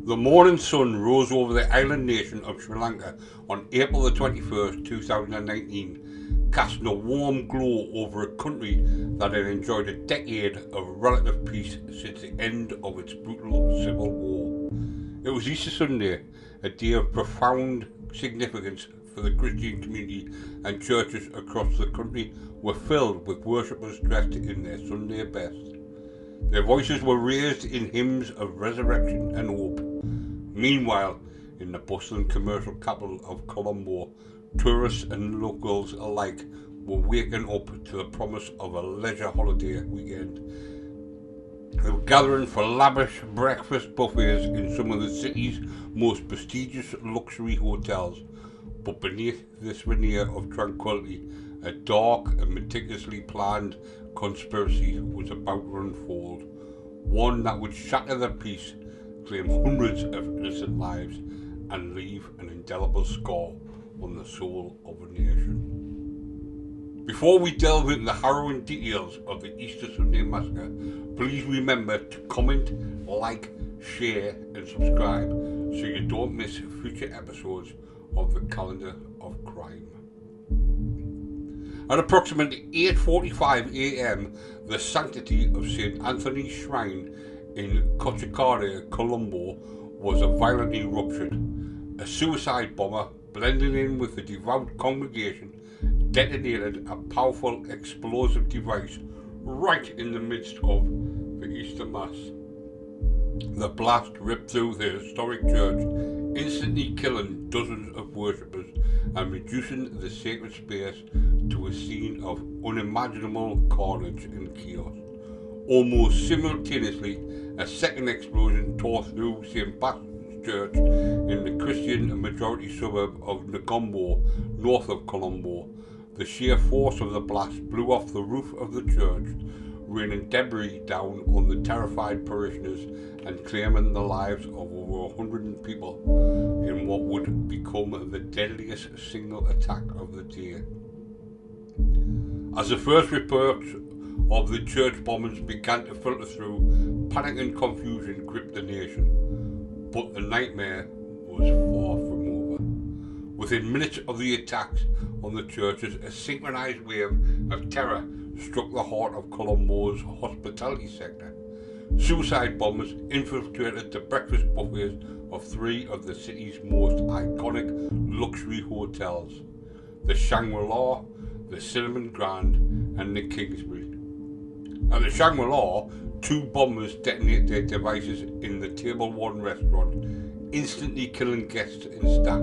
The morning sun rose over the island nation of Sri Lanka on April the 21st, 2019, casting a warm glow over a country that had enjoyed a decade of relative peace since the end of its brutal civil war. It was Easter Sunday, a day of profound significance for the Christian community, and churches across the country were filled with worshippers dressed in their Sunday best. Their voices were raised in hymns of resurrection and hope. Meanwhile, in the bustling commercial capital of Colombo, tourists and locals alike were waking up to the promise of a leisure holiday weekend. They were gathering for lavish breakfast buffets in some of the city's most prestigious luxury hotels. But beneath this veneer of tranquility, a dark and meticulously planned conspiracy was about to unfold. One that would shatter the peace, claim hundreds of innocent lives, and leave an indelible scar on the soul of a nation. Before we delve into the harrowing details of the Easter Sunday Massacre, please remember to comment, like, share and subscribe so you don't miss future episodes of the Calendar of Crime. At approximately 8:45 a.m, the sanctity of St. Anthony's Shrine in Cochicare, Colombo, was violently ruptured. A suicide bomber, blending in with the devout congregation, detonated a powerful explosive device right in the midst of the Easter Mass. The blast ripped through the historic church, instantly killing dozens of worshippers and reducing the sacred space to a scene of unimaginable carnage and chaos. Almost simultaneously, a second explosion tore through St. Baptist's Church in the Christian majority suburb of Negombo, north of Colombo. The sheer force of the blast blew off the roof of the church, raining debris down on the terrified parishioners and claiming the lives of over 100 people in what would become the deadliest single attack of the day. As the first reports of the church bombings began to filter through, panic and confusion gripped the nation. But the nightmare was far from over. Within minutes of the attacks on the churches, a synchronized wave of terror struck the heart of Colombo's hospitality sector. Suicide bombers infiltrated the breakfast buffets of three of the city's most iconic luxury hotels: the Shangri-La, the Cinnamon Grand, and the Kingsbury. At the Shangri-La, two bombers detonated their devices in the Table 1 restaurant, instantly killing guests and staff.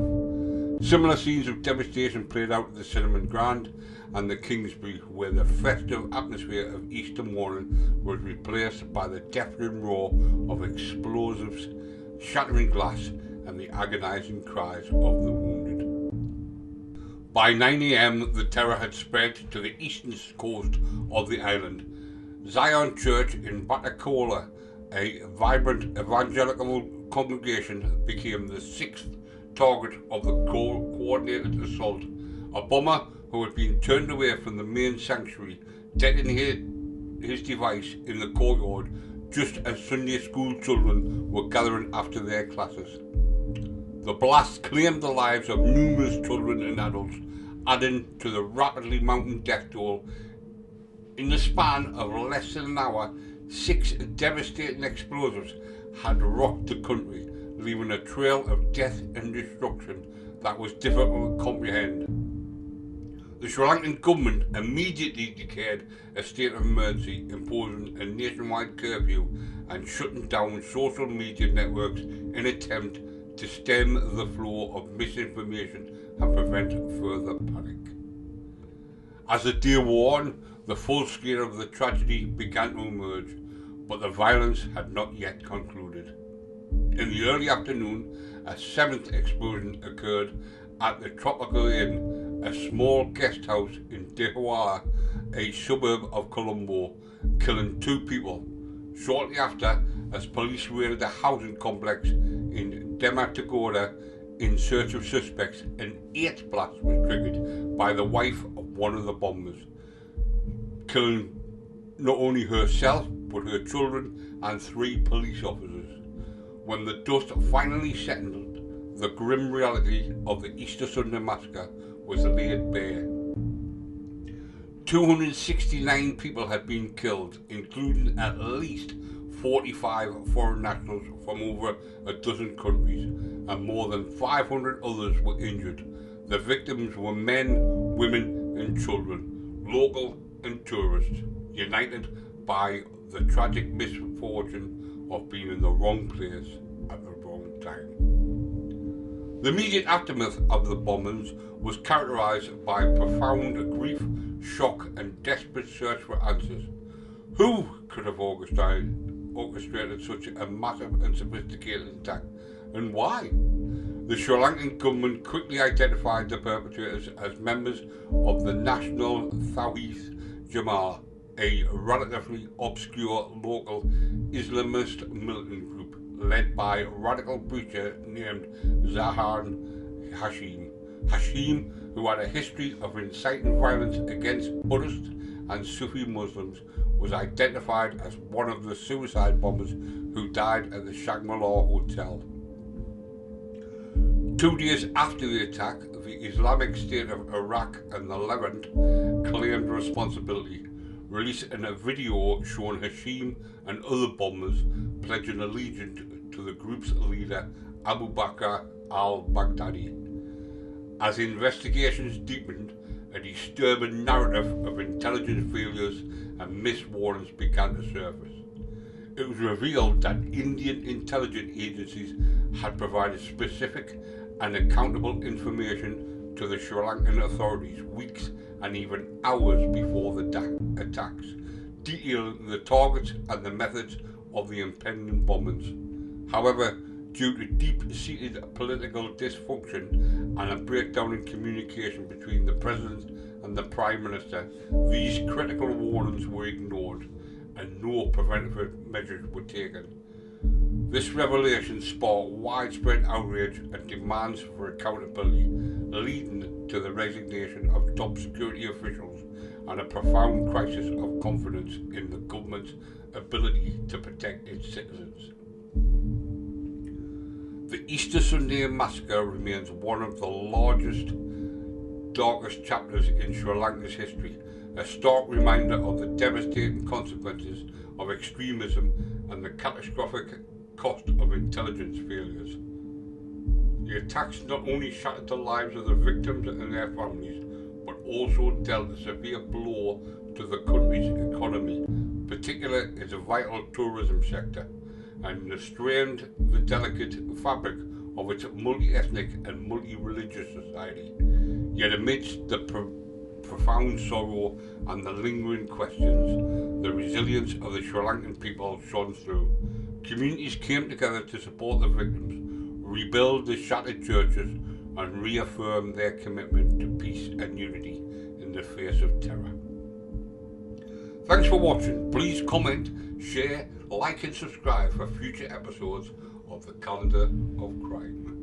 Similar scenes of devastation played out at the Cinnamon Grand and the Kingsbury, where the festive atmosphere of Easter morning was replaced by the deafening roar of explosives, shattering glass, and the agonizing cries of the wounded. By 9 a.m, the terror had spread to the eastern coast of the island. Zion Church in Batticaloa, a vibrant evangelical congregation, became the sixth target of the coordinated assault. A bomber who had been turned away from the main sanctuary detonated his device in the courtyard just as Sunday school children were gathering after their classes. The blast claimed the lives of numerous children and adults, adding to the rapidly mounting death toll. In the span of less than an hour, 6 devastating explosives had rocked the country, leaving a trail of death and destruction that was difficult to comprehend. The Sri Lankan government immediately declared a state of emergency, imposing a nationwide curfew and shutting down social media networks in an attempt to stem the flow of misinformation and prevent further panic. As the day wore on, the full scale of the tragedy began to emerge, but the violence had not yet concluded. In the early afternoon, a seventh explosion occurred at the Tropical Inn, a small guest house in Batticaloa, a suburb of Colombo, killing 2 people. Shortly after, as police raided a housing complex in Batticaloa in search of suspects, an 8th blast was triggered by the wife of one of the bombers, killing not only herself but her children and 3 police officers. When the dust finally settled, the grim reality of the Easter Sunday Massacre was laid bare. 269 people had been killed, including at least 45 foreign nationals from over a dozen countries, and more than 500 others were injured. The victims were men, women and children, local and tourists, united by the tragic misfortune of being in the wrong place at the wrong time. The immediate aftermath of the bombings was characterised by profound grief, shock and desperate search for answers. Who could have orchestrated such a massive and sophisticated attack, and why? The Sri Lankan government quickly identified the perpetrators as members of the National Thowheeth Jama'ath, a relatively obscure local Islamist militant group led by a radical preacher named Zahar Hashim, who had a history of inciting violence against Buddhist and Sufi Muslims, was identified as one of the suicide bombers who died at the Shangri-La Hotel. 2 days after the attack, the Islamic State of Iraq and the Levant claimed responsibility, releasing a video showing Hashim and other bombers pledging allegiance to the group's leader Abu Bakr al-Baghdadi. As investigations deepened, a disturbing narrative of intelligence failures and missed warnings began to surface. It was revealed that Indian intelligence agencies had provided specific and accountable information to the Sri Lankan authorities weeks and even hours before the attacks, detailing the targets and the methods of the impending bombings. However, due to deep-seated political dysfunction and a breakdown in communication between the President and the Prime Minister, these critical warnings were ignored and no preventive measures were taken. This revelation sparked widespread outrage and demands for accountability, leading to the resignation of top security officials and a profound crisis of confidence in the government's ability to protect its citizens. The Easter Sunday Massacre remains one of the largest, darkest chapters in Sri Lanka's history, a stark reminder of the devastating consequences of extremism and the catastrophic cost of intelligence failures. The attacks not only shattered the lives of the victims and their families, but also dealt a severe blow to the country's economy, particularly its vital tourism sector, and strained the delicate fabric of its multi-ethnic and multi-religious society. Yet amidst the profound sorrow and the lingering questions, the resilience of the Sri Lankan people shone through. Communities came together to support the victims, rebuild the shattered churches, and reaffirm their commitment to peace and unity in the face of terror. Thanks for watching. Please comment, share, like and subscribe for future episodes of the Calendar of Crime.